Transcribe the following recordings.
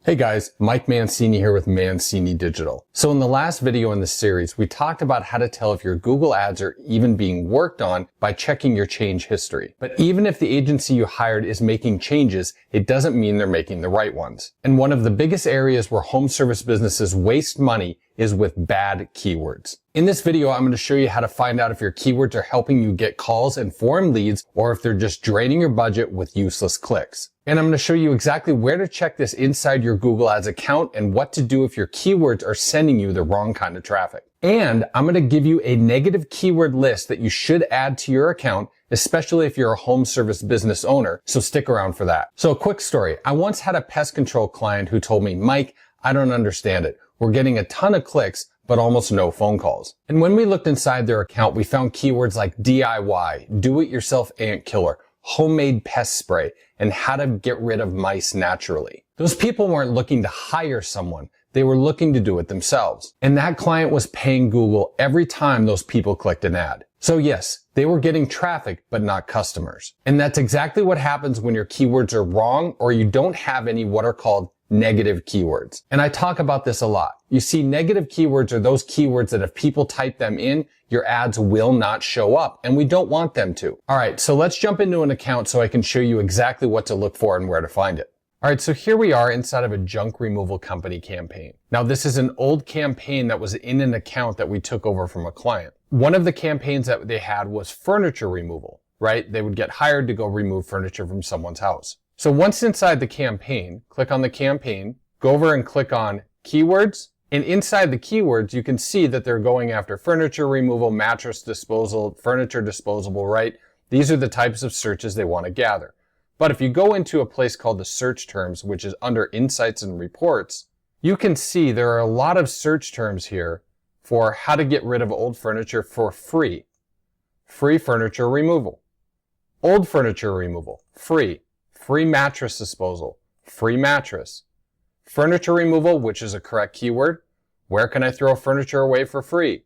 Hey guys, Mike Mancini here with Mancini Digital. So in the last video in this series, we talked about how to tell if your Google ads are even being worked on by checking your change history. But even if the agency you hired is making changes, it doesn't mean they're making the right ones. And one of the biggest areas where home service businesses waste money is with bad keywords. In this video, I'm going to show you how to find out if your keywords are helping you get calls and warm leads, or if they're just draining your budget with useless clicks. And I'm going to show you exactly where to check this inside your Google Ads account and what to do if your keywords are sending you the wrong kind of traffic. And I'm going to give you a negative keyword list that you should add to your account, especially if you're a home service business owner. So stick around for that. So a quick story. I once had a pest control client who told me, Mike, I don't understand it. We're getting a ton of clicks, but almost no phone calls. And when we looked inside their account, we found keywords like DIY, do-it-yourself ant killer, homemade pest spray, and how to get rid of mice naturally. Those people weren't looking to hire someone. They were looking to do it themselves. And that client was paying Google every time those people clicked an ad. So yes, they were getting traffic, but not customers. And that's exactly what happens when your keywords are wrong or you don't have any what are called negative keywords. And I talk about this a lot. You see, negative keywords are those keywords that if people type them in, your ads will not show up, and we don't want them to. All right, so let's jump into an account so I can show you exactly what to look for and where to find it. All right, so here we are inside of a junk removal company campaign. Now, this is an old campaign that was in an account that we took over from a client. One of the campaigns that they had was furniture removal, right? They would get hired to go remove furniture from someone's house. So once inside the campaign, click on the campaign, go over and click on keywords. And inside the keywords, you can see that they're going after furniture removal, mattress disposal, furniture disposable, right? These are the types of searches they want to gather. But if you go into a place called the search terms, which is under insights and reports, you can see there are a lot of search terms here for how to get rid of old furniture for free. Free furniture removal. Old furniture removal, free. Free mattress disposal, free mattress. Furniture removal, which is a correct keyword. Where can I throw furniture away for free?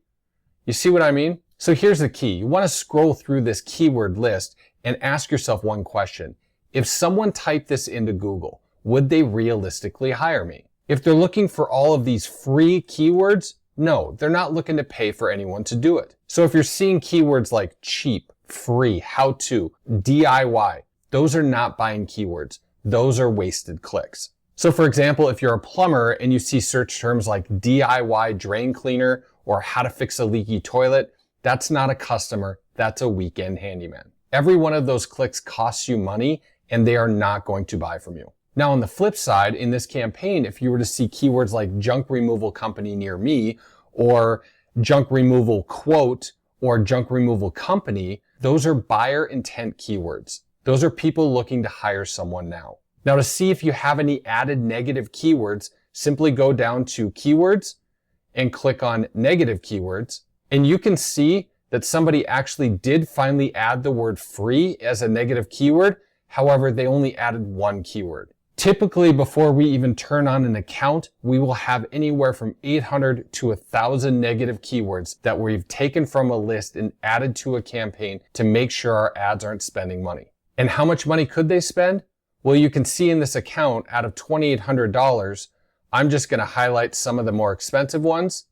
You see what I mean? So here's the key. You want to scroll through this keyword list and ask yourself one question. If someone typed this into Google, would they realistically hire me? If they're looking for all of these free keywords, no, they're not looking to pay for anyone to do it. So if you're seeing keywords like cheap, free, how to, DIY, those are not buying keywords. Those are wasted clicks. So for example, if you're a plumber and you see search terms like DIY drain cleaner or how to fix a leaky toilet, that's not a customer, that's a weekend handyman. Every one of those clicks costs you money and they are not going to buy from you. Now on the flip side, in this campaign, if you were to see keywords like junk removal company near me or junk removal quote or junk removal company, those are buyer intent keywords. Those are people looking to hire someone now. Now to see if you have any added negative keywords, simply go down to keywords and click on negative keywords. And you can see that somebody actually did finally add the word free as a negative keyword. However, they only added one keyword. Typically, before we even turn on an account, we will have anywhere from 800 to 1,000 negative keywords that we've taken from a list and added to a campaign to make sure our ads aren't spending money. And how much money could they spend? Well, you can see in this account, out of $2,800, I'm just going to highlight some of the more expensive ones.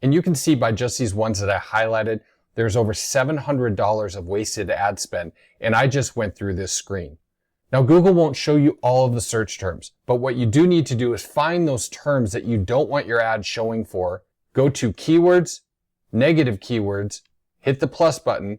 And you can see by just these ones that I highlighted, there's over $700 of wasted ad spend. And I just went through this screen. Now, Google won't show you all of the search terms, but what you do need to do is find those terms that you don't want your ad showing for. Go to keywords, negative keywords, hit the plus button,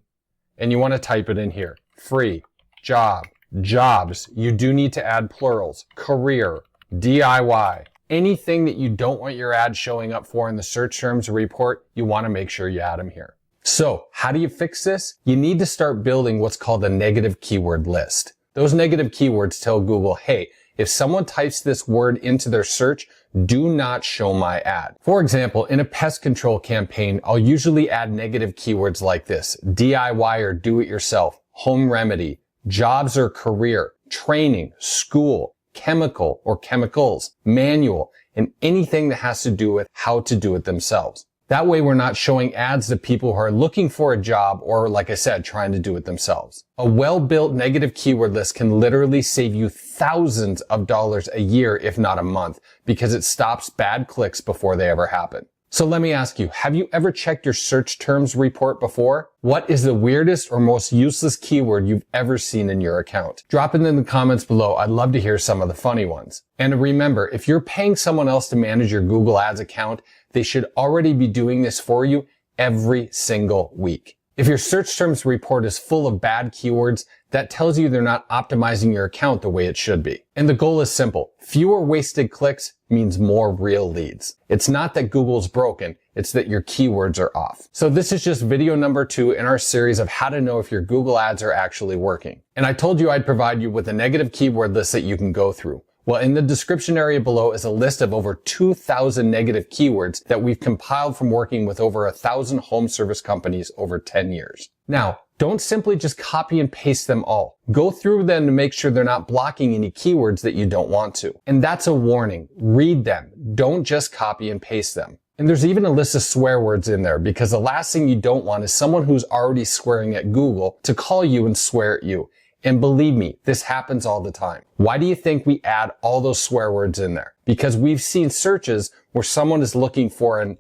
and you want to type it in here. Free. Job, jobs, you do need to add plurals, career, DIY, anything that you don't want your ad showing up for in the search terms report, you want to make sure you add them here. So how do you fix this? You need to start building what's called a negative keyword list. Those negative keywords tell Google, hey, if someone types this word into their search, do not show my ad. For example, in a pest control campaign, I'll usually add negative keywords like this, DIY or do it yourself, home remedy, jobs or career, training, school, chemical or chemicals, manual, and anything that has to do with how to do it themselves. That way we're not showing ads to people who are looking for a job or, like I said, trying to do it themselves. A well-built negative keyword list can literally save you thousands of dollars a year, if not a month, because it stops bad clicks before they ever happen. So let me ask you, have you ever checked your search terms report before? What is the weirdest or most useless keyword you've ever seen in your account? Drop it in the comments below. I'd love to hear some of the funny ones. And remember, if you're paying someone else to manage your Google Ads account, they should already be doing this for you every single week. If your search terms report is full of bad keywords, that tells you they're not optimizing your account the way it should be. And the goal is simple. Fewer wasted clicks means more real leads. It's not that Google's broken, it's that your keywords are off. So this is just video number 2 in our series of how to know if your Google ads are actually working. And I told you I'd provide you with a negative keyword list that you can go through. Well, in the description area below is a list of over 2,000 negative keywords that we've compiled from working with over 1,000 home service companies over 10 years. Now, don't simply just copy and paste them all. Go through them to make sure they're not blocking any keywords that you don't want to. And that's a warning. Read them. Don't just copy and paste them. And there's even a list of swear words in there because the last thing you don't want is someone who's already swearing at Google to call you and swear at you. And believe me, this happens all the time. Why do you think we add all those swear words in there? Because we've seen searches where someone is looking for an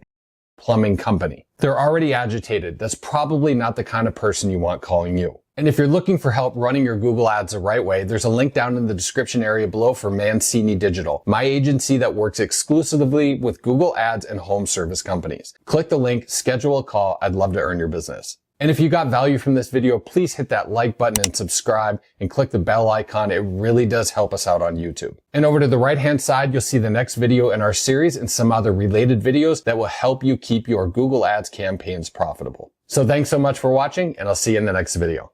plumbing company. They're already agitated. That's probably not the kind of person you want calling you. And if you're looking for help running your Google ads the right way, there's a link down in the description area below for Mancini Digital, my agency that works exclusively with Google ads and home service companies. Click the link, schedule a call. I'd love to earn your business. And if you got value from this video, please hit that like button and subscribe and click the bell icon. It really does help us out on YouTube. And over to the right-hand side, you'll see the next video in our series and some other related videos that will help you keep your Google Ads campaigns profitable. So thanks so much for watching, and I'll see you in the next video.